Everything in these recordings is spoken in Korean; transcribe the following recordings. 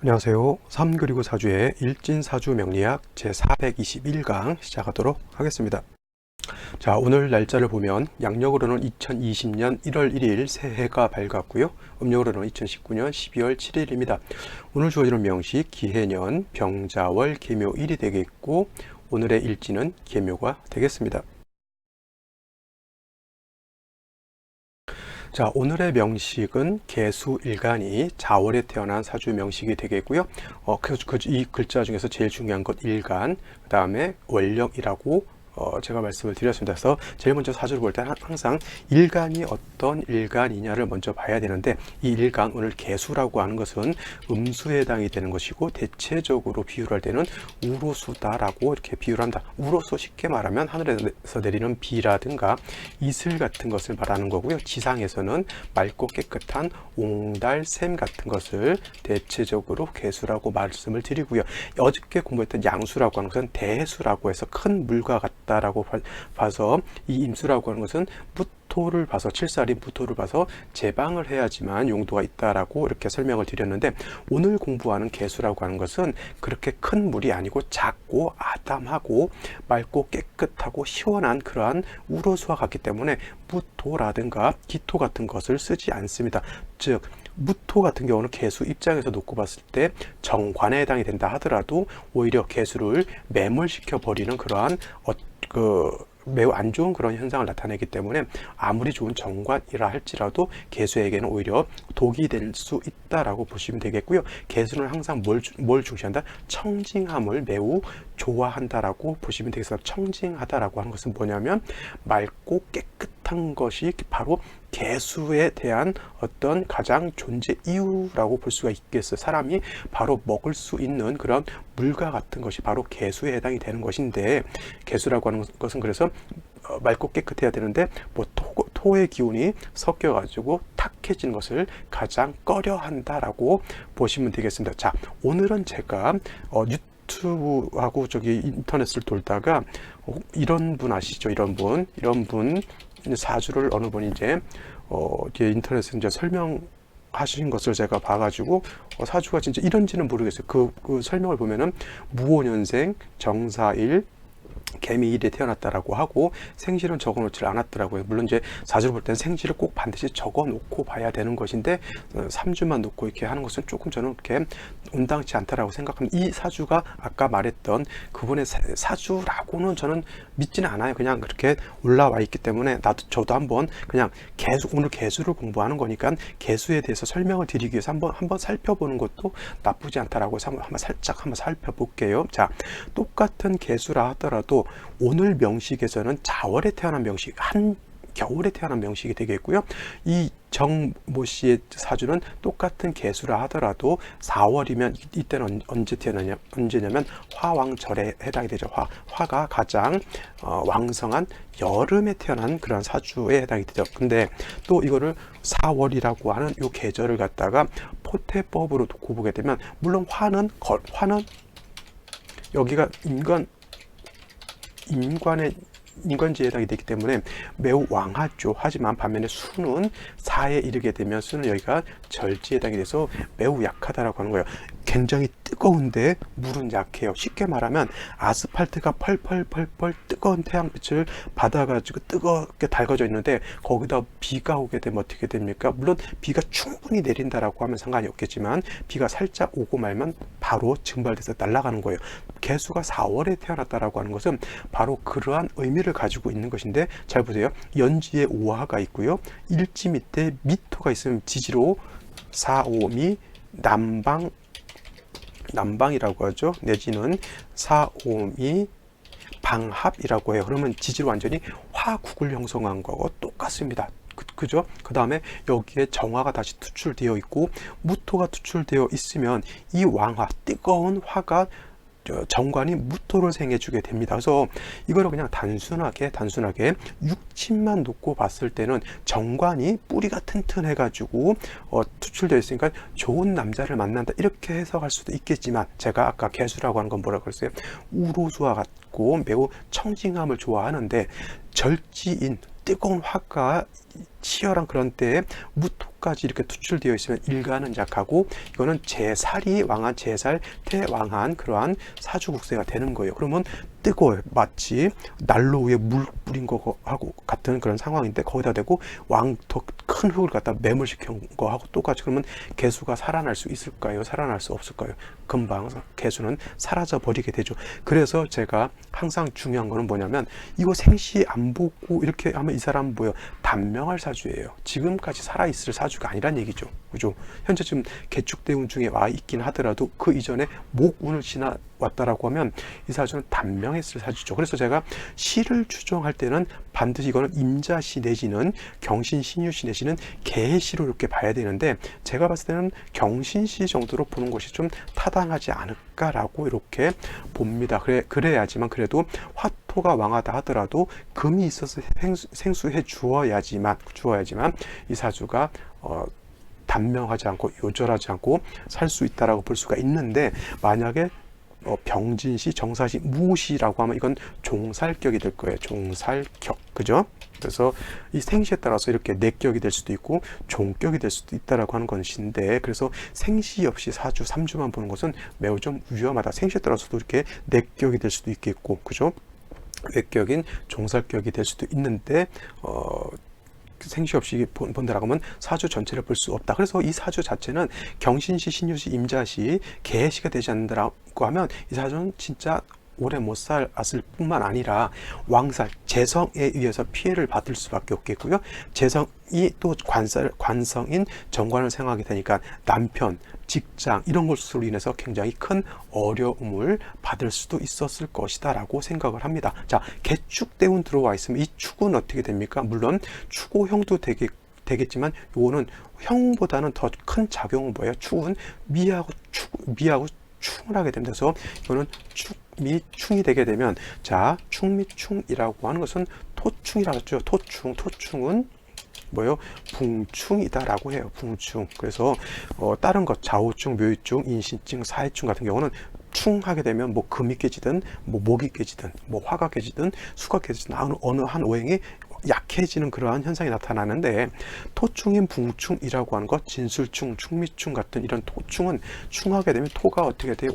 안녕하세요. 3 그리고 4주의 일진사주 명리학 제421강 시작하도록 하겠습니다. 자, 오늘 날짜를 보면 양력으로는 2020년 1월 1일 새해가 밝았고요. 음력으로는 2019년 12월 7일입니다. 오늘 주어지는 명식 기해년 병자월 계묘일이 되겠고 오늘의 일진은 계묘가 되겠습니다. 자, 오늘의 명식은 계수일간이 자월에 태어난 사주 명식이 되겠고요. 이 글자 중에서 제일 중요한 것 일간, 그 다음에 월령이라고 제가 말씀을 드렸습니다. 그래서 제일 먼저 사주를 볼 때는 항상 일간이 어떤 일간이냐를 먼저 봐야 되는데, 이 일간, 오늘 계수라고 하는 것은 음수에 해당이 되는 것이고, 대체적으로 비유를 할 때는 우로수다라고 이렇게 비유를 합니다. 우로수, 쉽게 말하면 하늘에서 내리는 비라든가 이슬 같은 것을 말하는 거고요. 지상에서는 맑고 깨끗한 옹달, 샘 같은 것을 대체적으로 계수라고 말씀을 드리고요. 어저께 공부했던 양수라고 하는 것은 대수라고 해서 큰 물과 같다라고 봐서, 이 임수라고 하는 것은 무토를 봐서, 칠살이 무토를 봐서 제방을 해야지만 용도가 있다라고 이렇게 설명을 드렸는데, 오늘 공부하는 계수라고 하는 것은 그렇게 큰 물이 아니고 작고 아담하고 맑고 깨끗하고 시원한 그러한 우로수와 같기 때문에 무토라든가 기토 같은 것을 쓰지 않습니다. 즉 무토 같은 경우는 계수 입장에서 놓고 봤을 때 정관에 해당이 된다 하더라도 오히려 계수를 매몰시켜 버리는 그러한 매우 안 좋은 그런 현상을 나타내기 때문에, 아무리 좋은 정관이라 할지라도 계수에게는 오히려 독이 될 수 있다라고 보시면 되겠고요. 계수는 항상 뭘 중시한다? 청징함을 매우 좋아한다라고 보시면 되겠습니다. 청징하다라고 하는 것은 뭐냐면 맑고 깨끗한 것이 바로 계수에 대한 어떤 가장 존재 이유라고 볼 수가 있겠어요. 사람이 바로 먹을 수 있는 그런 물과 같은 것이 바로 계수에 해당이 되는 것인데, 계수라고 하는 것은 그래서 맑고 깨끗해야 되는데 토의 기운이 섞여 가지고 탁해지는 것을 가장 꺼려 한다라고 보시면 되겠습니다. 자, 오늘은 제가 유튜브하고 인터넷을 돌다가 이런 분 아시죠? 이런 분 사주를 어느 분이 이제 인터넷에 이제 설명하신 것을 제가 봐가지고 사주가 진짜 이런지는 모르겠어요. 그 설명을 보면은 무오년생 정사일 개미일에 태어났다라고 하고 생실은 적어놓지 않았더라고요. 물론 이제 사주를 볼 때는 생실을 꼭 반드시 적어놓고 봐야 되는 것인데 3주만 놓고 이렇게 하는 것은 조금 저는 이렇게 온당치 않다라고 생각합니다. 이 사주가 아까 말했던 그분의 사주라고는 저는 믿지는 않아요. 그냥 그렇게 올라와 있기 때문에 저도 한번 그냥 오늘 계수를 공부하는 거니까 계수에 대해서 설명을 드리기 위해서 한번 살펴보는 것도 나쁘지 않다라고 해서 한번 살펴볼게요. 자, 똑같은 계수라 하더라도 오늘 명식에서는 자월에 태어난 명식, 한겨울에 태어난 명식이 되겠고요. 이 정모 씨의 사주는 똑같은 계수라 하더라도 4월이면 이때는 언제냐면 화왕절에 해당이 되죠. 화가 가장 왕성한 여름에 태어난 그런 사주에 해당이 되죠. 근데 또 이거를 4월이라고 하는 이 계절을 갖다가 포태법으로 놓고 보게 되면, 물론 화는 여기가 인관지에 해당이 되기 때문에 매우 왕하죠. 하지만 반면에 수는 4에 이르게 되면 수는 여기가 절지에 해당이 돼서 매우 약하다라고 하는 거예요. 굉장히 뜨거운데 물은 약해요. 쉽게 말하면 아스팔트가 펄펄 뜨거운 태양빛을 받아가지고 뜨겁게 달궈져 있는데 거기다 비가 오게 되면 어떻게 됩니까? 물론 비가 충분히 내린다라고 하면 상관이 없겠지만 비가 살짝 오고 말면 바로 증발돼서 날아가는 거예요. 개수가 4월에 태어났다라고 하는 것은 바로 그러한 의미를 가지고 있는 것인데, 잘 보세요. 연지에 오화가 있고요. 일지 밑에 미토가 있으면 지지로 4, 5미 남방이라고 하죠. 내지는 4, 5미 방합이라고 해요. 그러면 지지로 완전히 화국을 형성한 거하고 똑같습니다. 그죠? 그 다음에 여기에 정화가 다시 투출되어 있고 무토가 투출되어 있으면 이 왕화, 뜨거운 화가 정관이 무토를 생해주게 됩니다. 그래서 이거를 그냥 단순하게 육친만 놓고 봤을 때는 정관이 뿌리가 튼튼해가지고 투출되어 있으니까 좋은 남자를 만난다, 이렇게 해석할 수도 있겠지만, 제가 아까 개수라고 하는 건 뭐라고 그랬어요? 우로수와 같고 매우 청징함을 좋아하는데 절지인 뜨거운 화가 치열한 그런 때에 무토까지 이렇게 투출되어 있으면 일간은 약하고, 이거는 제살이 왕한, 제살 태왕한 그러한 사주국세가 되는 거예요. 그러면 뜨거워요. 마치 난로 위에 물 뿌린 거하고 같은 그런 상황인데, 거기다 대고 왕더 큰 흙을 갖다 매몰시킨 거하고 똑같이. 그러면 개수가 살아날 수 있을까요? 살아날 수 없을까요? 금방 개수는 사라져 버리게 되죠. 그래서 제가 항상 중요한 거는 뭐냐면, 이거 생시 안 보고 이렇게 하면 이 사람 뭐예요? 단명할 사주예요. 지금까지 살아있을 사주가 아니란 얘기죠. 그죠? 현재 지금 개축대운 중에 와 있긴 하더라도 그 이전에 목운을 지나왔다라고 하면 이 사주는 단명했을 사주죠. 그래서 제가 시를 추정할 때는 반드시 이거는 임자시 내지는 경신신유시 내지는 개시로 이렇게 봐야 되는데, 제가 봤을 때는 경신시 정도로 보는 것이 좀 타당하지 않을까라고 이렇게 봅니다. 그래야지만 그래도 화토가 왕하다 하더라도 금이 있어서 생수해 주어야지만 이 사주가 단명하지 않고 요절하지 않고 살 수 있다라고 볼 수가 있는데, 만약에 병진시, 정사시, 무시라고 하면 이건 종살격이 될 거예요. 종살격. 그죠? 그래서 이 생시에 따라서 이렇게 내격이 될 수도 있고 종격이 될 수도 있다라고 하는 것인데, 그래서 생시 없이 4주, 3주만 보는 것은 매우 좀 위험하다. 생시에 따라서도 이렇게 내격이 될 수도 있겠고, 그죠? 외격인 종살격이 될 수도 있는데, 생시 없이 본다라고 하면 사주 전체를 볼 수 없다. 그래서 이 사주 자체는 경신시, 신유시, 임자시, 개시가 되지 않는다라고 하면 이 사주는 진짜 오래 못 살았을 뿐만 아니라 왕살, 재성에 의해서 피해를 받을 수밖에 없겠고요. 재성이 또 관성인 정관을 생각하게 되니까 남편, 직장 이런 것으로 인해서 굉장히 큰 어려움을 받을 수도 있었을 것이다 라고 생각을 합니다. 자, 개축대운 들어와 있으면 이 축은 어떻게 됩니까? 물론 축오형도 되겠지만 요거는 형보다는 더 큰 작용은 뭐예요? 축은 미하고 충을 하게 됩니다. 그래서 이거는 축미충이 되게 되면, 자, 축미충이라고 하는 것은 토충이라고 했죠. 토충은 뭐예요? 붕충이다라고 해요. 붕충. 그래서 다른 것 좌우충, 묘유충, 인신증, 사해충 같은 경우는 충하게 되면 뭐 금이 깨지든 뭐 목이 깨지든 뭐 화가 깨지든 수가 깨지든 어느 한 오행이 약해지는 그러한 현상이 나타나는데, 토충인 붕충이라고 하는 것, 진술충, 충미충 같은 이런 토충은 충하게 되면 토가 어떻게 돼요?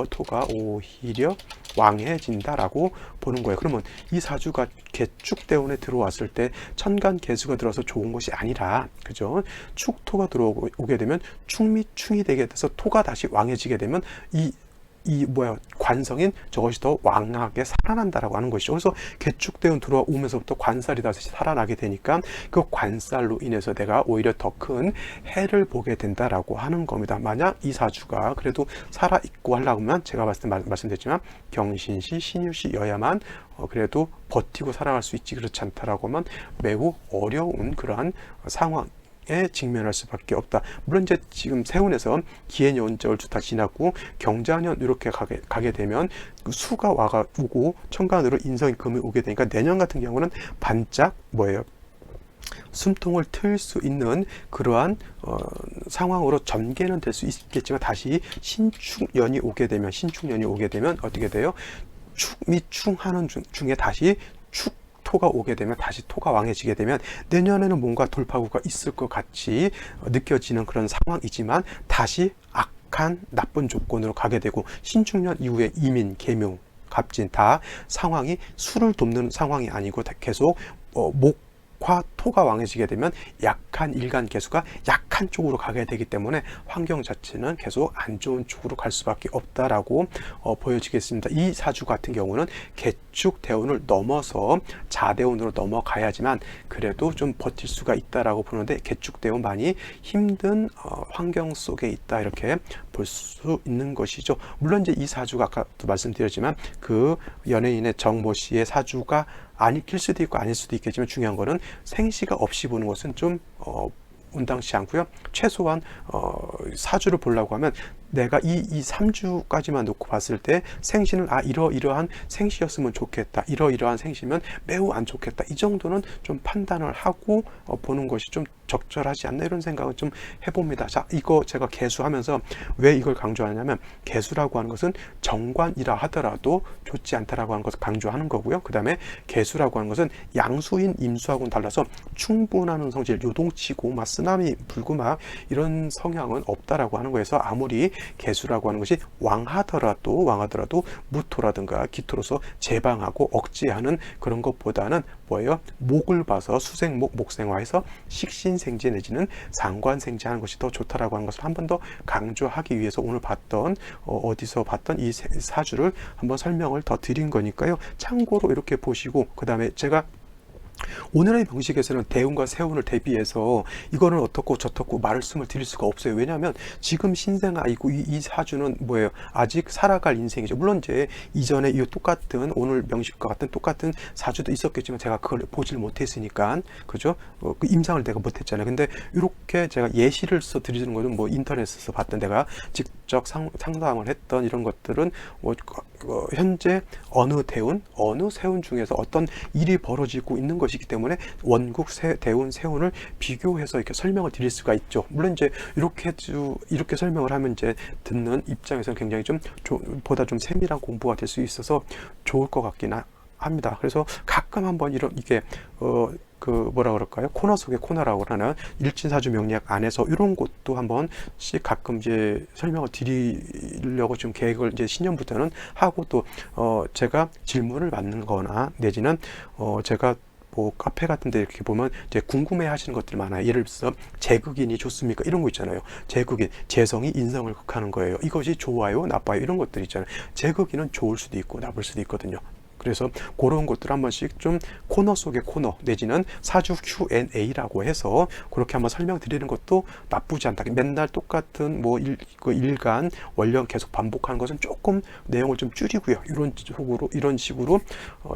토가 오히려 왕해진다라고 보는 거예요. 그러면 이 사주가 개축대운에 들어왔을 때 천간 개수가 들어서 좋은 것이 아니라, 그죠? 축토가 들어오게 되면 충미충이 되게 돼서 토가 다시 왕해지게 되면 관성인 저것이 더 왕하게 살아난다라고 하는 것이죠. 그래서 개축대운 들어오면서부터 관살이 다시 살아나게 되니까 그 관살로 인해서 내가 오히려 더 큰 해를 보게 된다라고 하는 겁니다. 만약 이 사주가 그래도 살아있고 하려고 하면, 제가 봤을 때 말씀드렸지만 경신시, 신유시여야만 그래도 버티고 살아갈 수 있지, 그렇지 않다라고 하면 매우 어려운 그러한 상황 에 직면할 수밖에 없다. 물론 이제 지금 세운에서 기해년절주 다 지났고 경자년 이렇게 가게 되면 수가 오고 천간으로 인성이 금이 오게 되니까 내년 같은 경우는 반짝 숨통을 틀 수 있는 그러한 상황으로 전개는 될 수 있겠지만, 다시 신축년이 오게 되면 어떻게 돼요? 축미충하는 중에 다시 토가 오게 되면, 다시 토가 왕해지게 되면 내년에는 뭔가 돌파구가 있을 것 같이 느껴지는 그런 상황이지만 다시 악한 나쁜 조건으로 가게 되고, 신축년 이후에 이민, 계묘, 갑진 다 상황이 수를 돕는 상황이 아니고 계속 목화 토가 왕해지게 되면 약한 일간 개수가 약한 쪽으로 가게 되기 때문에 환경 자체는 계속 안 좋은 쪽으로 갈 수밖에 없다라고 보여지겠습니다. 이 사주 같은 경우는 개축 대운을 넘어서 자대운으로 넘어가야지만 그래도 좀 버틸 수가 있다라고 보는데, 개축 대운 많이 힘든 환경 속에 있다, 이렇게 볼 수 있는 것이죠. 물론 이제 이 사주가 아까도 말씀드렸지만 그 연예인의 정모 씨의 사주가 아닐 수도 있고 아닐 수도 있겠지만, 중요한 거는 생시가 없이 보는 것은 좀 온당치 않고요. 최소한 사주를 보려고 하면 내가 이 3주까지만 놓고 봤을 때 생시는 이러이러한 생시였으면 좋겠다, 이러이러한 생시면 매우 안 좋겠다, 이 정도는 좀 판단을 하고 보는 것이 좀 적절하지 않나, 이런 생각을 좀 해봅니다. 자, 이거 제가 개수하면서 왜 이걸 강조하냐면, 개수라고 하는 것은 정관이라 하더라도 좋지 않다라고 하는 것을 강조하는 거고요. 그 다음에 개수라고 하는 것은 양수인 임수하고는 달라서 충분한 성질, 요동치고 막 쓰나미 불고 막 이런 성향은 없다라고 하는 거에서, 아무리 개수라고 하는 것이 왕하더라도 무토라든가 기토로서 제방하고 억제하는 그런 것보다는 뭐예요? 목을 봐서 수생목, 목생화해서 식신생지 내지는 상관생지하는 것이 더 좋다라고 하는 것을 한 번 더 강조하기 위해서 오늘 봤던 어디서 봤던 이 사주를 한번 설명을 더 드린 거니까요. 참고로 이렇게 보시고, 그 다음에 제가 오늘의 명식에서는 대운과 세운을 대비해서 이거는 어떻고 저떻고 말씀을 드릴 수가 없어요. 왜냐하면 지금 신생아이고 이 사주는 뭐예요? 아직 살아갈 인생이죠. 물론 이제 이전에 이 똑같은 오늘 명식과 같은 똑같은 사주도 있었겠지만 제가 그걸 보질 못했으니까, 그죠? 그 임상을 내가 못했잖아요. 근데 이렇게 제가 예시를 써 드리는 거는 뭐 인터넷에서 봤던, 내가 직접 상담을 했던 이런 것들은 뭐 현재 어느 대운, 어느 세운 중에서 어떤 일이 벌어지고 있는 것이기 때문에 원국, 대운, 세운을 비교해서 이렇게 설명을 드릴 수가 있죠. 물론 이제 이렇게 설명을 하면 이제 듣는 입장에서는 굉장히 보다 좀 세밀한 공부가 될 수 있어서 좋을 것 같긴 합니다. 그래서 가끔 한번 이게 뭐라 그럴까요? 코너 속의 코너라고 하는 일진사주 명리학 안에서 이런 것도 한 번씩 가끔 이제 설명을 드리려고 좀 계획을 이제 신년부터는 하고, 또 제가 질문을 받는 거나 내지는 제가 뭐 카페 같은 데 이렇게 보면 이제 궁금해 하시는 것들이 많아요. 예를 들어서 재극인이 좋습니까? 이런 거 있잖아요. 재극인, 재성이 인성을 극하는 거예요. 이것이 좋아요, 나빠요? 이런 것들 있잖아요. 재극인은 좋을 수도 있고 나쁠 수도 있거든요. 그래서 그런 것들 한 번씩 좀 코너 속의 코너 내지는 사주 Q&A라고 해서 그렇게 한번 설명드리는 것도 나쁘지 않다. 맨날 똑같은 뭐 일간 원령 계속 반복하는 것은 조금 내용을 좀 줄이고요. 이런 식으로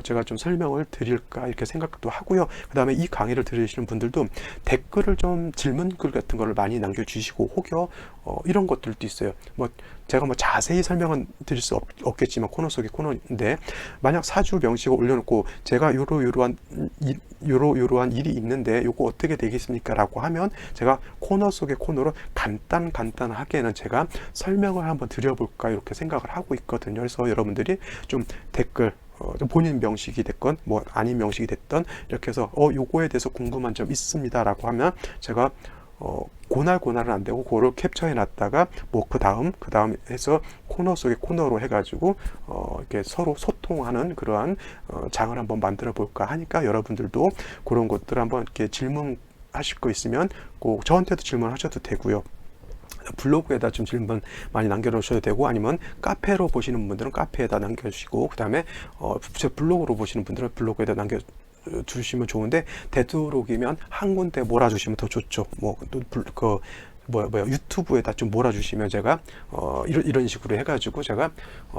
제가 좀 설명을 드릴까 이렇게 생각도 하고요. 그 다음에 이 강의를 들으시는 분들도 댓글을 좀 질문글 같은 거를 많이 남겨주시고, 혹여 이런 것들도 있어요. 제가 자세히 설명은 드릴 수 없겠지만 코너 속의 코너인데, 만약 사주 명식을 올려놓고 제가 요러한 일이 있는데 요거 어떻게 되겠습니까? 라고 하면 제가 코너 속의 코너로 간단하게는 제가 설명을 한번 드려볼까 이렇게 생각을 하고 있거든요. 그래서 여러분들이 좀 댓글, 본인 명식이 됐건 뭐 아닌 명식이 됐던 이렇게 해서 요거에 대해서 궁금한 점 있습니다 라고 하면 제가 고날은 안 되고 그거를 캡처해 놨다가 뭐 그 다음 해서 코너 속의 코너로 해가지고 이렇게 서로 소통하는 그러한 장을 한번 만들어 볼까 하니까, 여러분들도 그런 것들 한번 이렇게 질문하실 거 있으면 꼭 저한테도 질문하셔도 되고요. 블로그에다 좀 질문 많이 남겨놓으셔도 되고, 아니면 카페로 보시는 분들은 카페에다 남겨주시고, 그 다음에 제 블로그로 보시는 분들은 블로그에다 주시면 좋은데, 되도록이면 한 군데 몰아주시면 더 좋죠. 유튜브에다 좀 몰아주시면 제가 이런 식으로 해가지고 제가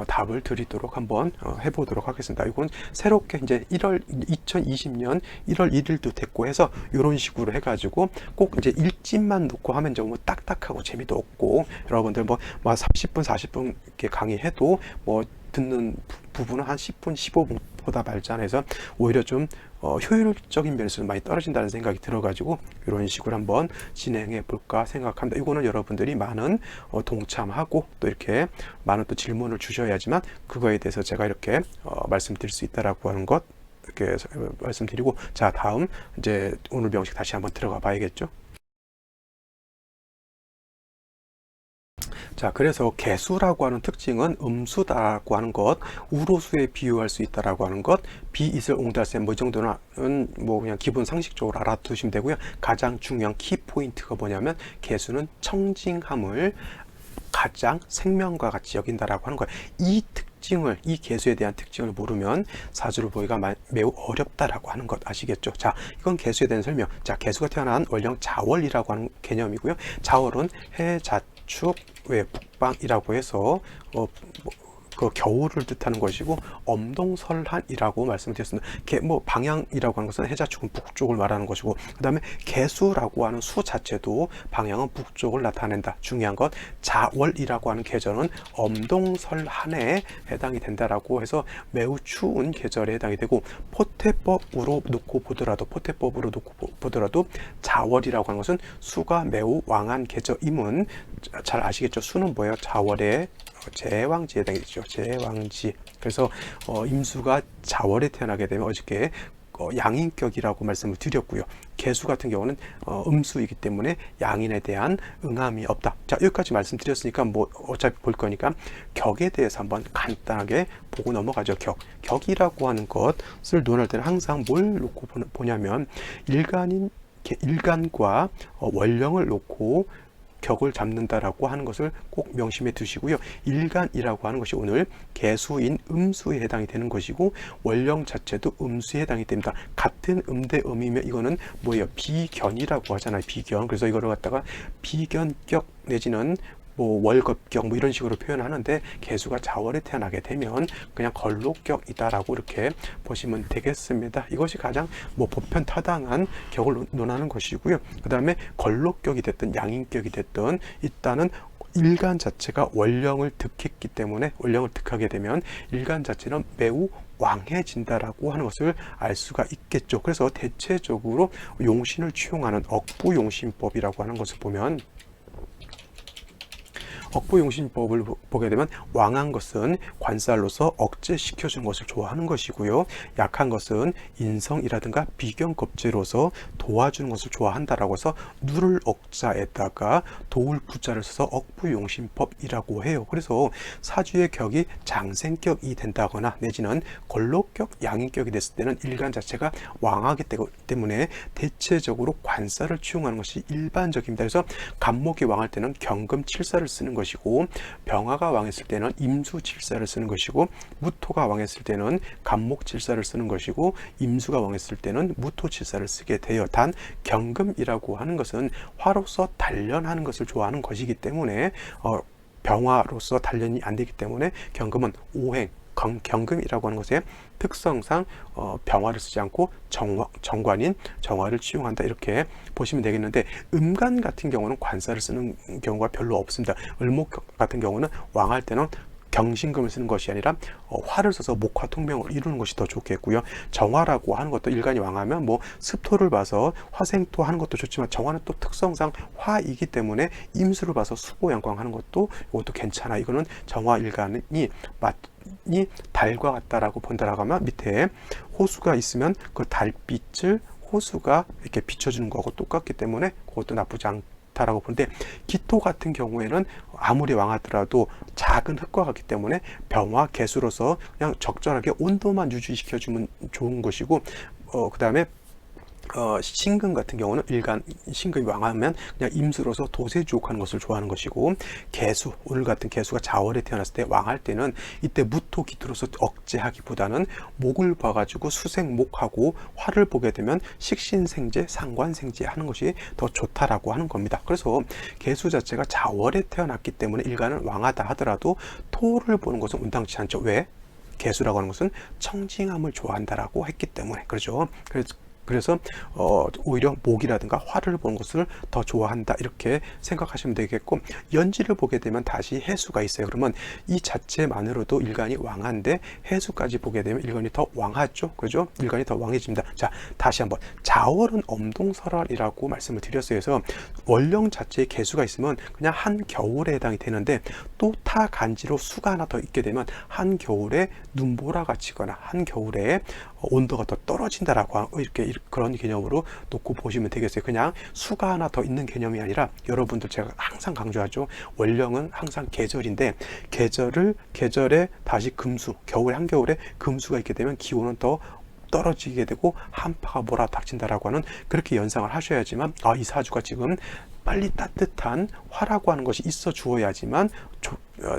답을 드리도록 한번 해보도록 하겠습니다. 이건 새롭게 이제 2020년 1월 1일도 됐고 해서 이런 식으로 해가지고 꼭 이제 일진만 놓고 하면 좀 딱딱하고 재미도 없고, 여러분들 뭐 30분 40분 이렇게 강의해도 뭐 듣는 부분은 한 10분 15분보다 말지 않아서 오히려 좀 효율적인 면에서는 많이 떨어진다는 생각이 들어가지고 이런 식으로 한번 진행해 볼까 생각합니다. 이거는 여러분들이 많은 동참하고 또 이렇게 많은 또 질문을 주셔야지만 그거에 대해서 제가 이렇게 말씀드릴 수 있다라고 하는 것 이렇게 말씀드리고, 자, 다음 이제 오늘 명식 다시 한번 들어가 봐야겠죠. 자, 그래서 개수라고 하는 특징은 음수다라고 하는 것, 우로수에 비유할 수 있다라고 하는 것, 비이슬 옹달샘 뭐 이 정도는 뭐 그냥 기본 상식적으로 알아두시면 되고요. 가장 중요한 키포인트가 뭐냐면 개수는 청징함을 가장 생명과 같이 여긴다라고 하는 거예요. 이 개수에 대한 특징을 모르면 사주를 보기가 매우 어렵다라고 하는 것 아시겠죠? 자, 이건 개수에 대한 설명. 자, 개수가 태어난 원령 자월이라고 하는 개념이고요. 자월은 해, 자축, 외, 북방이라고 해서 그 겨울을 뜻하는 것이고 엄동설한이라고 말씀을 드렸습니다. 뭐 방향이라고 하는 것은 해자축은 북쪽을 말하는 것이고 그 다음에 개수라고 하는 수 자체도 방향은 북쪽을 나타낸다. 중요한 것 자월이라고 하는 계절은 엄동설한에 해당이 된다라고 해서 매우 추운 계절에 해당이 되고 포태법으로 놓고 보더라도 자월이라고 하는 것은 수가 매우 왕한 계절임은 잘 아시겠죠. 수는 뭐예요? 자월의 제왕지에 해당이 되죠. 제왕지. 그래서 임수가 자월에 태어나게 되면 어저께 양인격이라고 말씀을 드렸고요. 개수 같은 경우는 음수이기 때문에 양인에 대한 응함이 없다. 자, 여기까지 말씀드렸으니까 뭐 어차피 볼 거니까 격에 대해서 한번 간단하게 보고 넘어가죠. 격이라고 하는 것을 논할 때는 항상 뭘 놓고 보냐면 일간과 원령을 놓고 격을 잡는다라고 하는 것을 꼭 명심해 두시고요. 일간이라고 하는 것이 오늘 개수인 음수에 해당이 되는 것이고 원령 자체도 음수에 해당이 됩니다. 같은 음대 음이면 이거는 뭐예요? 비견이라고 하잖아요. 비견. 그래서 이거를 갖다가 비견격 내지는 뭐 월겁격 뭐 이런 식으로 표현하는데 개수가 자월에 태어나게 되면 그냥 걸록격이다라고 이렇게 보시면 되겠습니다. 이것이 가장 뭐 보편 타당한 격을 논하는 것이고요. 그 다음에 걸록격이 됐든 양인격이 됐든 일단은 일간 자체가 원령을 득했기 때문에 원령을 득하게 되면 일간 자체는 매우 왕해진다라고 하는 것을 알 수가 있겠죠. 그래서 대체적으로 용신을 취용하는 억부용신법이라고 하는 것을 보면 억부용신법을 보게 되면 왕한 것은 관살로서 억제시켜주는 것을 좋아하는 것이고요. 약한 것은 인성이라든가 비견겁제로서 도와주는 것을 좋아한다라고 해서 누를 억자에다가 도울 부자를 써서 억부용신법이라고 해요. 그래서 사주의 격이 장생격이 된다거나 내지는 걸록격, 양인격이 됐을 때는 일간 자체가 왕하기 때문에 대체적으로 관살을 취용하는 것이 일반적입니다. 그래서 간목이 왕할 때는 경금칠사를 쓰는 것이고 병화가 왕했을 때는 임수칠사를 쓰는 것이고 무토가 왕했을 때는 간목칠사를 쓰는 것이고 임수가 왕했을 때는 무토칠사를 쓰게 돼요. 단 경금이라고 하는 것은 화로서 단련하는 것을 좋아하는 것이기 때문에 병화로서 단련이 안 되기 때문에 경금은 오행 경금이라고 하는 것의 특성상 병화를 쓰지 않고 정관인 정화를 취용한다 이렇게 보시면 되겠는데 음간 같은 경우는 관사를 쓰는 경우가 별로 없습니다. 을목 같은 경우는 왕할 때는 경신금을 쓰는 것이 아니라 화를 써서 목화통명을 이루는 것이 더 좋겠고요. 정화라고 하는 것도 일간이 왕하면 뭐 습토를 봐서 화생토 하는 것도 좋지만 정화는 또 특성상 화이기 때문에 임수를 봐서 수고양광하는 것도 이것도 괜찮아. 이거는 정화 일간이 달과 같다라고 본다라고 하면 밑에 호수가 있으면 그 달빛을 호수가 이렇게 비춰주는 거하고 똑같기 때문에 그것도 나쁘지 않다라고 보는데 기토 같은 경우에는 아무리 왕하더라도 작은 흙과 같기 때문에 병화 개수로서 그냥 적절하게 온도만 유지시켜주면 좋은 것이고 그 다음에 신금 같은 경우는 일간 신금이 왕하면 그냥 임수로서 도세주옥하는 것을 좋아하는 것이고 개수 오늘 같은 개수가 자월에 태어났을 때 왕할 때는 이때 무토 기토로서 억제하기보다는 목을 봐가지고 수생목하고 화를 보게 되면 식신생제 상관생제 하는 것이 더 좋다라고 하는 겁니다. 그래서 개수 자체가 자월에 태어났기 때문에 일간은 왕하다 하더라도 토를 보는 것은 온당치 않죠. 왜? 개수라고 하는 것은 청징함을 좋아한다라고 했기 때문에 그렇죠. 그래서 오히려 목이라든가 화를 보는 것을 더 좋아한다 이렇게 생각하시면 되겠고 연지를 보게 되면 다시 해수가 있어요. 그러면 이 자체만으로도 일간이 왕한데 해수까지 보게 되면 일간이 더 왕하죠. 그죠? 일간이 더 왕해집니다. 자, 다시 한번 자월은 엄동설한이라고 말씀을 드렸어요. 그래서 원령 자체에 개수가 있으면 그냥 한겨울에 해당이 되는데 또 타 간지로 수가 하나 더 있게 되면 한겨울에 눈보라가 치거나 한겨울에 온도가 더 떨어진다라고 이렇게 그런 개념으로 놓고 보시면 되겠어요. 그냥 수가 하나 더 있는 개념이 아니라 여러분들 제가 항상 강조하죠. 원령은 항상 계절인데 계절에 다시 금수 겨울에 한겨울에 금수가 있게 되면 기온은 더 떨어지게 되고 한파가 몰아닥친다라고 하는 그렇게 연상을 하셔야지만 이 사주가 지금 빨리 따뜻한 화라고 하는 것이 있어 주어야지만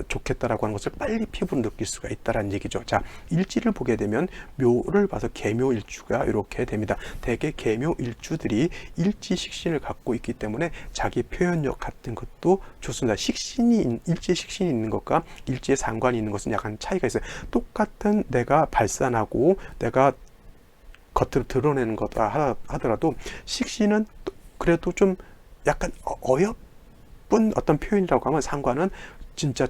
좋겠다라고 하는 것을 빨리 피부로 느낄 수가 있다라는 얘기죠. 자, 일지를 보게 되면 묘를 봐서 계묘일주가 이렇게 됩니다. 대개 계묘일주들이 일지 식신을 갖고 있기 때문에 자기 표현력 같은 것도 좋습니다. 일지에 식신이 있는 것과 일지에 상관이 있는 것은 약간 차이가 있어요. 똑같은 내가 발산하고 내가 겉으로 드러내는 거다 하더라도 식신은 그래도 좀 약간 어여쁜 어떤 표현이라고 하면 상관은 진짜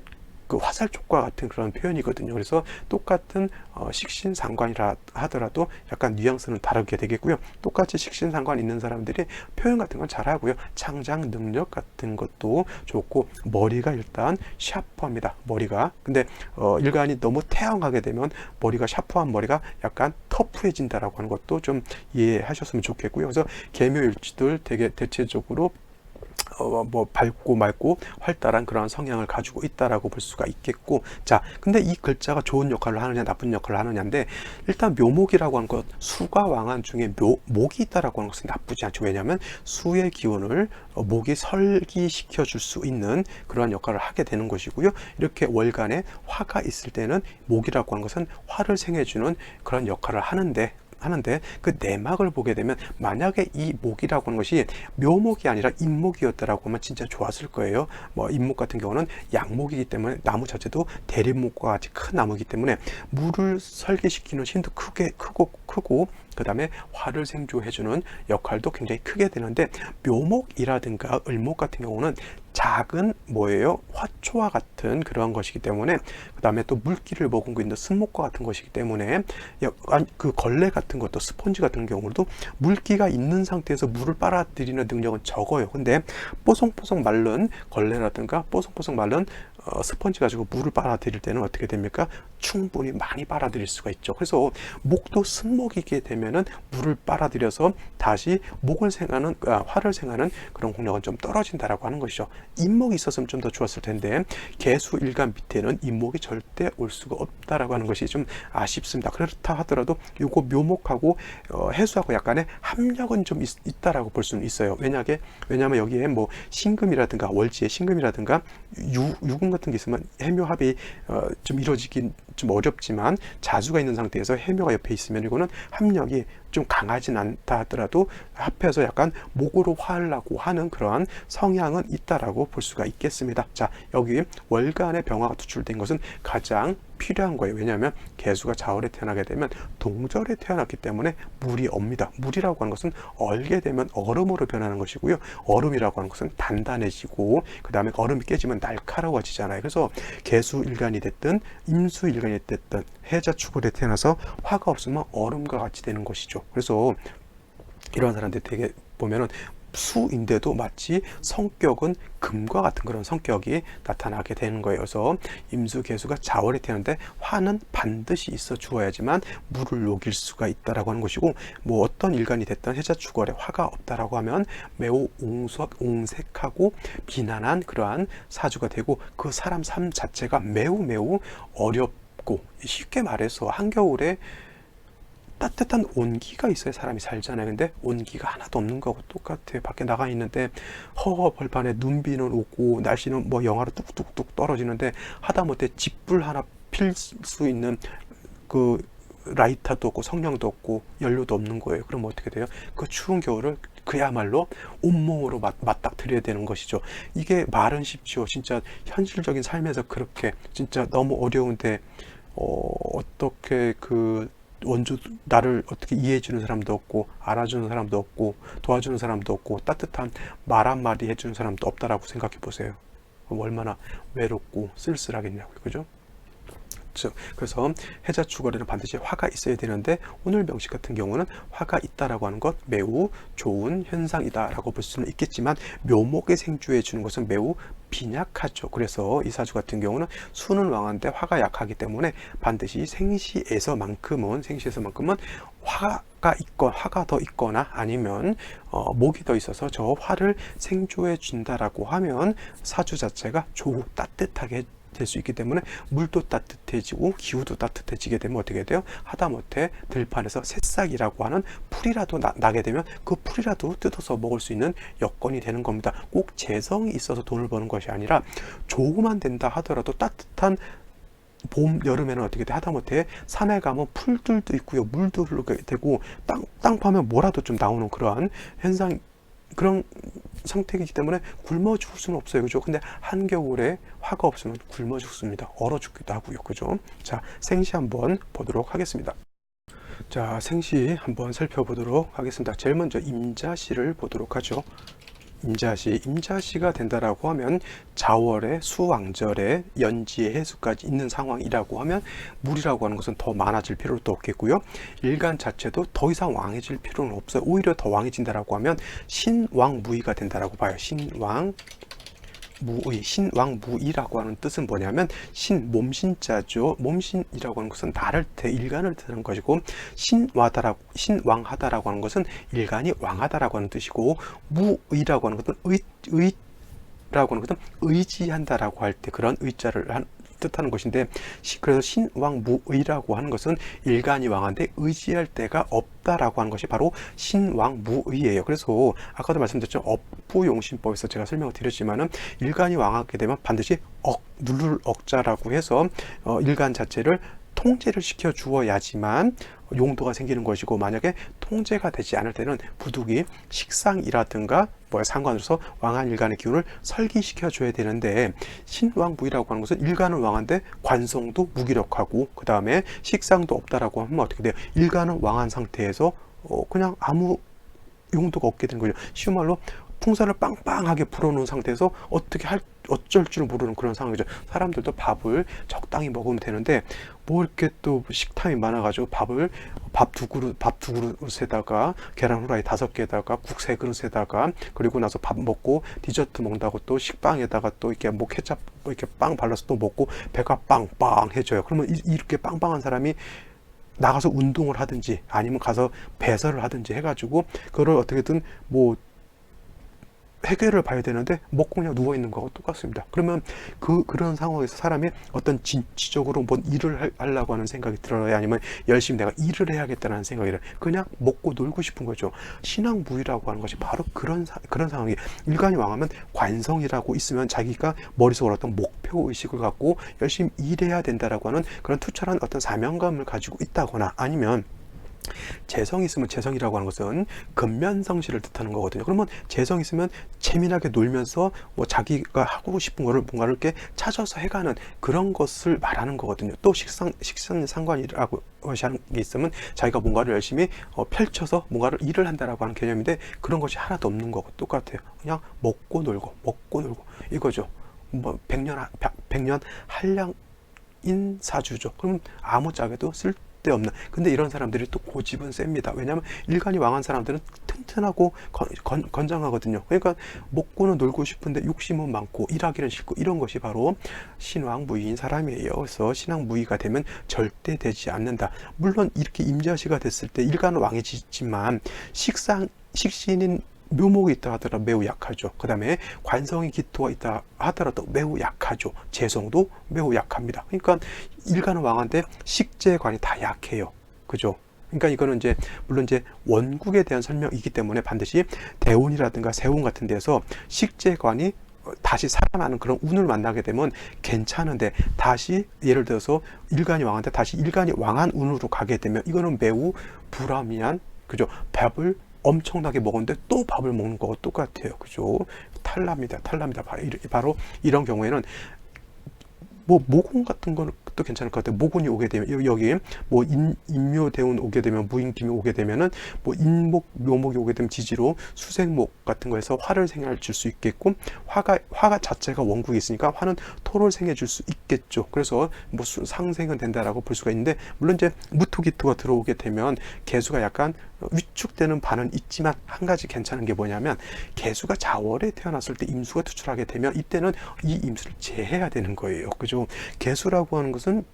그 화살촉과 같은 그런 표현이거든요. 그래서 똑같은 식신상관이라 하더라도 약간 뉘앙스는 다르게 되겠고요. 똑같이 식신상관 있는 사람들이 표현 같은 건 잘하고요. 창작 능력 같은 것도 좋고, 머리가 일단 샤프합니다. 머리가. 근데 일간이 너무 태양하게 되면 머리가 샤프한 머리가 약간 터프해진다라고 하는 것도 좀 이해하셨으면 좋겠고요. 그래서 계묘일지들 되게 대체적으로 뭐 밝고 맑고 활달한 그런 성향을 가지고 있다라고 볼 수가 있겠고, 자, 근데 이 글자가 좋은 역할을 하느냐 나쁜 역할을 하느냐인데, 일단 묘목이라고 하는 것, 수가 왕한 중에 목이 있다라고 하는 것은 나쁘지 않죠. 왜냐하면 수의 기운을 목이 설기시켜 줄 수 있는 그러한 역할을 하게 되는 것이고요. 이렇게 월간에 화가 있을 때는 목이라고 하는 것은 화를 생해주는 그런 역할을 하는데 그 내막을 보게 되면, 만약에 이 목이라고 하는 것이 묘목이 아니라 인목이었다라고 하면 진짜 좋았을 거예요. 뭐 인목 같은 경우는 양목이기 때문에 나무 자체도 대립목과 같이 큰 나무이기 때문에 물을 설계시키는 힘도 크고 그 다음에 화를 생조해주는 역할도 굉장히 크게 되는데, 묘목이라든가 을목 같은 경우는 작은 화초와 같은 그러한 것이기 때문에, 그 다음에 또 물기를 머금고 있는 스목과 같은 것이기 때문에, 그 걸레 같은 것도, 스펀지 같은 경우도 물기가 있는 상태에서 물을 빨아들이는 능력은 적어요. 근데 뽀송뽀송 마른 걸레라든가 뽀송뽀송 마른 스펀지 가지고 물을 빨아들일 때는 어떻게 됩니까? 충분히 많이 빨아들일 수가 있죠. 그래서 목도 쓴목이게 되면은 물을 빨아들여서 다시 화를 생하는 그런 공력은 좀 떨어진다라고 하는 것이죠. 인목이 있었으면 좀 더 좋았을 텐데, 계수 일간 밑에는 인목이 절대 올 수가 없다라고 하는 것이 좀 아쉽습니다. 그렇다 하더라도 요거 묘목하고 해수하고 약간의 합력은 좀 있다라고 볼 수는 있어요. 왜냐하면 여기에 뭐 신금이라든가 월지의 신금이라든가 유금 같은 게 있으면 해묘합이 좀 이루어지긴 좀 어렵지만, 자수가 있는 상태에서 해묘가 옆에 있으면 이거는 합력이 좀 강하진 않다 하더라도 합해서 약간 목으로 화하려고 하는 그러한 성향은 있다라고 볼 수가 있겠습니다. 자, 여기 월간의 병화가 투출된 것은 가장 필요한 거예요. 왜냐하면 개수가 자월에 태어나게 되면 동절에 태어났기 때문에 물이 옵니다. 물이라고 하는 것은 얼게 되면 얼음으로 변하는 것이고요. 얼음이라고 하는 것은 단단해지고, 그 다음에 얼음이 깨지면 날카로워지잖아요. 그래서 개수일간이 됐든 임수일간이 됐든 해자축월에 태어나서 화가 없으면 얼음과 같이 되는 것이죠. 그래서 이런 사람들 되게 보면은 수인데도 마치 성격은 금과 같은 그런 성격이 나타나게 되는 거예요. 그래서 임수 개수가 자월에 태어났는데 화는 반드시 있어 주어야지만 물을 녹일 수가 있다라고 하는 것이고, 뭐 어떤 일간이 됐던 해자축월에 화가 없다라고 하면 매우 옹색하고 비난한 그러한 사주가 되고, 그 사람 삶 자체가 매우 어렵고, 쉽게 말해서 한겨울에 따뜻한 온기가 있어야 사람이 살잖아요. 근데 온기가 하나도 없는 거하고 똑같아요. 밖에 나가 있는데 벌판에 눈비는 오고 날씨는 뭐 영하로 뚝뚝뚝 떨어지는데, 하다못해 집불 하나 필 수 있는 그 라이터도 없고 성냥도 없고 연료도 없는 거예요. 그럼 어떻게 돼요? 그 추운 겨울을 그야말로 온몸으로 맞닥뜨려야 되는 것이죠. 이게 말은 쉽죠. 진짜 현실적인 삶에서 그렇게 진짜 너무 어려운데 어떻게 나를 어떻게 이해해 주는 사람도 없고, 알아주는 사람도 없고, 도와주는 사람도 없고, 따뜻한 말 한마디 해주는 사람도 없다라고 생각해 보세요. 얼마나 외롭고 쓸쓸하겠냐고요. 그죠? 그래서 해자축월에는 반드시 화가 있어야 되는데, 오늘 명식 같은 경우는 화가 있다라고 하는 것 매우 좋은 현상이다라고 볼 수는 있겠지만, 묘목에 생주해 주는 것은 매우 빈약하죠. 그래서 이 사주 같은 경우는 수는 왕한데 화가 약하기 때문에 반드시 생시에서만큼은 화가 더 있거나 아니면 목이 더 있어서 저 화를 생조해 준다라고 하면 사주 자체가 따뜻하게 될 수 있기 때문에 물도 따뜻해지고 기후도 따뜻해지게 되면 어떻게 돼요? 하다못해 들판에서 새싹이라고 하는 풀이라도 나게 되면 그 풀이라도 뜯어서 먹을 수 있는 여건이 되는 겁니다. 꼭 재성이 있어서 돈을 버는 것이 아니라 조금만 된다 하더라도 따뜻한 봄, 여름에는 어떻게 돼? 하다못해 산에 가면 풀들도 있고요. 물도 흐르게 되고 땅 파면 뭐라도 좀 나오는 그러한 현상, 그런 상태이기 때문에 굶어 죽을 수는 없어요. 그죠? 근데 한겨울에 화가 없으면 굶어 죽습니다. 얼어 죽기도 하고요. 그죠? 자, 생시 한번 보도록 하겠습니다. 자, 생시 한번 살펴보도록 하겠습니다. 제일 먼저 임자시를 보도록 하죠. 임자시가 된다라고 하면 자월에 수왕절에 연지에 해수까지 있는 상황이라고 하면 물이라고 하는 것은 더 많아질 필요도 없겠고요. 일간 자체도 더 이상 왕해질 필요는 없어요. 오히려 더 왕해진다라고 하면 신왕무의가 된다라고 봐요. 신왕무의라고 하는 뜻은 뭐냐면 몸신자죠. 몸신이라고 하는 것은 나를 일간을 뜻하는 것이고 신왕하다라고 하는 것은 일간이 왕하다라고 하는 뜻이고 무의라고 하는 것은 의라고 하는 것은 의지한다라고 할 때 그런 의자를 뜻하는 것인데 그래서 신왕무의라고 하는 것은 일간이 왕한데 의지할 데가 없다라고 하는 것이 바로 신왕무의예요. 그래서 아까도 말씀드렸죠. 업부용신법에서 제가 설명을 드렸지만은 일간이 왕하게 되면 반드시 누를 억자라고 해서 일간 자체를 통제를 시켜 주어야지만 용도가 생기는 것이고, 만약에 통제가 되지 않을 때는 부득이 식상이라든가 상관으로서 왕한 일간의 기운을 설기시켜 줘야 되는데, 신왕무의라고 하는 것은 일간은 왕한데 관성도 무기력하고 그 다음에 식상도 없다라고 하면 어떻게 돼요? 일간은 왕한 상태에서 그냥 아무 용도가 없게 되는 거죠. 쉬운 말로 풍선을 빵빵하게 불어놓은 상태에서 어쩔 줄 모르는 그런 상황이죠. 사람들도 밥을 적당히 먹으면 되는데 뭐 이렇게 또 식탐이 많아가지고 밥 두 그릇에다가 계란 후라이 5개에다가 국 3그릇에다가 그리고 나서 밥 먹고 디저트 먹는다고 또 식빵에다가 또 이렇게 뭐 케첩 이렇게 빵 발라서 또 먹고 배가 빵빵해져요. 그러면 이렇게 빵빵한 사람이 나가서 운동을 하든지 아니면 가서 배설을 하든지 해가지고 그걸 어떻게든 해결을 봐야 되는데 먹고 그냥 누워있는 거하고 똑같습니다. 그러면 그런 상황에서 사람이 어떤 진취적으로 뭔 일을 하려고 하는 생각이 들어요? 아니면 열심히 내가 일을 해야겠다는 생각이 들어요? 그냥 먹고 놀고 싶은 거죠. 신앙무의라고 하는 것이 바로 그런 상황이에요. 일간이 왕하면 관성이라고 있으면 자기가 머릿속으로 어떤 목표의식을 갖고 열심히 일해야 된다라고 하는 그런 투철한 어떤 사명감을 가지고 있다거나, 아니면 재성이 있으면, 재성이라고 하는 것은 근면성실을 뜻하는 거거든요. 그러면 재성이 있으면 재미나게 놀면서 자기가 하고 싶은 거를 뭔가를 이렇게 찾아서 해가는 그런 것을 말하는 거거든요. 또 식상상관이라고 하는 게 있으면 자기가 뭔가를 열심히 펼쳐서 뭔가를 일을 한다라고 하는 개념인데 그런 것이 하나도 없는 거고 똑같아요. 그냥 먹고 놀고 이거죠. 백년 한량인 사주죠. 그럼 아무짝에도 없는. 근데 이런 사람들이 또 고집은 셉니다. 왜냐하면 일간이 왕한 사람들은 튼튼하고 건장하거든요. 그러니까 먹고는 놀고 싶은데 욕심은 많고 일하기는 싫고, 이런 것이 바로 신왕무의인 사람이에요. 그래서 신왕무의가 되면 절대 되지 않는다. 물론 이렇게 임자시가 됐을 때 일간은 왕해지지만 식신인 묘목이 있다 하더라도 매우 약하죠. 그 다음에 관성이 기토가 있다 하더라도 매우 약하죠. 재성도 매우 약합니다. 그러니까 일간은 왕한데 식재관이 다 약해요. 그죠? 그러니까 이거는 물론 원국에 대한 설명이기 때문에 반드시 대운이라든가 세운 같은 데서 식재관이 다시 살아나는 그런 운을 만나게 되면 괜찮은데, 다시 예를 들어서 일간이 왕한테 다시 일간이 왕한 운으로 가게 되면 이거는 매우 불합리한, 그죠? 밥을 엄청나게 먹었는데 또 밥을 먹는 거와 똑같아요. 그죠? 탈납니다. 바로 이런 경우에는 모군 같은 거는 또 괜찮을 것 같아요. 모군이 오게 되면 여기 인묘대운 오게 되면, 무인기묘 오게 되면은 인목 묘목이 오게 되면 지지로 수생목 같은 거에서 화를 생해 줄 수 있겠고, 화가 자체가 원국이 있으니까 화는 토를 생해 줄 수 있겠죠. 그래서 상생은 된다라고 볼 수가 있는데, 물론 무토기토가 들어오게 되면 개수가 약간 위축되는 반은 있지만 한 가지 괜찮은 게 뭐냐면, 개수가 자월에 태어났을 때 임수가 투출하게 되면 이때는 이 임수를 제해야 되는 거예요. 그죠? 개수라고 하는 것은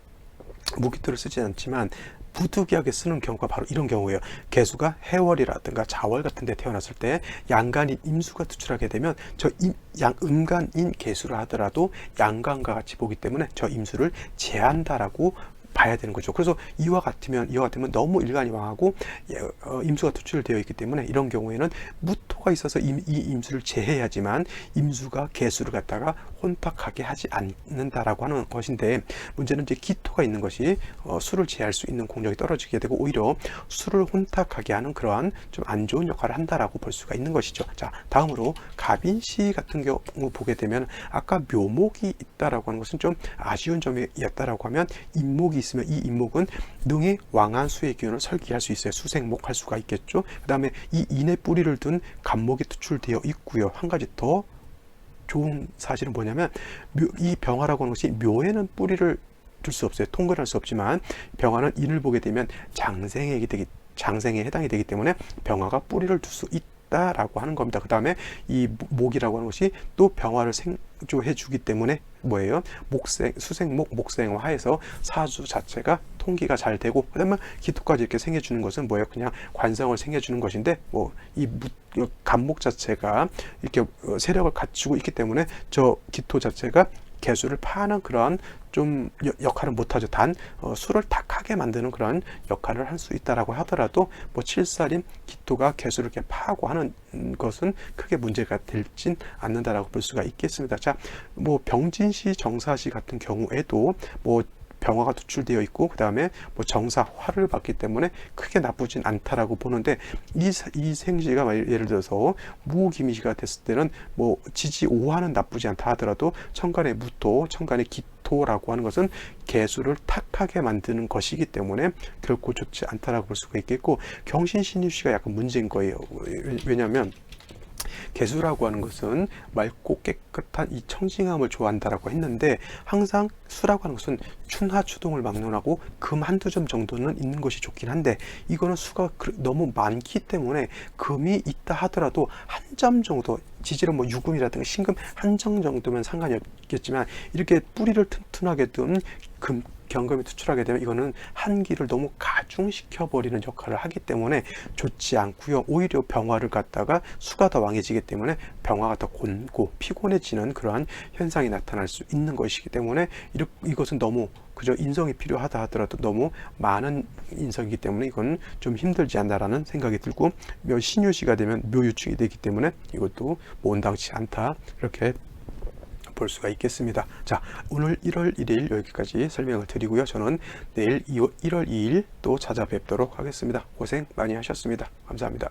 무기토를 쓰지 않지만 부득이하게 쓰는 경우가 바로 이런 경우예요. 개수가 해월이라든가 자월 같은 데 태어났을 때 양간인 임수가 투출하게 되면 음간인 개수를 하더라도 양간과 같이 보기 때문에 저 임수를 제한다라고 봐야 되는 거죠. 그래서 이와 같으면 너무 일간이 왕하고 임수가 투출되어 있기 때문에 이런 경우에는 무토가 있어서 이 임수를 제해야지만 임수가 개수를 갖다가 혼탁하게 하지 않는다라고 하는 것인데, 문제는 이제 기토가 있는 것이 수를 제할 수 있는 공력이 떨어지게 되고 오히려 수를 혼탁하게 하는 그러한 좀 안 좋은 역할을 한다라고 볼 수가 있는 것이죠. 자, 다음으로 갑인시 같은 경우 보게 되면 아까 묘목이 있다라고 하는 것은 좀 아쉬운 점이었다라고 하면 인목이 있으면 이 인목은 능히 왕한 수의 기운을 설기할 수 있어요. 수생목 할 수가 있겠죠. 그 다음에 이 인의 뿌리를 둔 간목이 투출되어 있고요. 한 가지 더 좋은 사실은 뭐냐면 이 병화라고 하는 것이 묘에는 뿌리를 둘 수 없어요. 통근할 수 없지만 병화는 인을 보게 되면 장생에 해당이 되기 때문에 병화가 뿌리를 둘 수 있다라고 하는 겁니다. 그 다음에 이 목이라고 하는 것이 또 병화를 생조해 주기 때문에 뭐예요? 수생목 목생화해서 사주 자체가 통기가 잘 되고, 그다음에 기토까지 이렇게 생겨주는 것은 뭐예요? 그냥 관성을 생겨주는 것인데, 이 간목 자체가 이렇게 세력을 갖추고 있기 때문에 저 기토 자체가 개수를 파는 그런 좀 역할을 못하죠. 단 수를 탁하게 만드는 그런 역할을 할 수 있다라고 하더라도 칠살인 기토가 개수를 이렇게 파고 하는 것은 크게 문제가 되진 않는다라고 볼 수가 있겠습니다. 자, 병진시 정사시 같은 경우에도 병화가 투출되어 있고 그 다음에 정사 화를 받기 때문에 크게 나쁘진 않다라고 보는데, 이 생시가 예를 들어서 무기미시가 됐을 때는 지지오화는 나쁘지 않다 하더라도 천간의 무토, 천간의 기토라고 하는 것은 개수를 탁하게 만드는 것이기 때문에 결코 좋지 않다라고 볼 수가 있겠고, 경신신입시가 약간 문제인 거예요. 왜냐하면 개수라고 하는 것은 맑고 깨끗한 이 청징함을 좋아한다라고 했는데, 항상 수라고 하는 것은 춘하추동을 막론하고 금 한두 점 정도는 있는 것이 좋긴 한데, 이거는 수가 너무 많기 때문에 금이 있다 하더라도 한 점 정도, 지지로 유금이라든가 신금 한 점 정도면 상관이 없겠지만 이렇게 뿌리를 튼튼하게 둔 경금이 투출하게 되면 이거는 한기를 너무 가중시켜 버리는 역할을 하기 때문에 좋지 않고요. 오히려 병화를 갖다가 수가 더 왕해지기 때문에 병화가 더 곤고 피곤해지는 그러한 현상이 나타날 수 있는 것이기 때문에 이것은 너무 그저 인성이 필요하다 하더라도 너무 많은 인성이기 때문에 이건 좀 힘들지 않나라는 생각이 들고, 신유시가 되면 묘유축이 되기 때문에 이것도 온당치 않다, 이렇게 볼 수가 있겠습니다. 자, 오늘 1월 1일 여기까지 설명을 드리고요. 저는 내일 1월 2일 또 찾아뵙도록 하겠습니다. 고생 많이 하셨습니다. 감사합니다.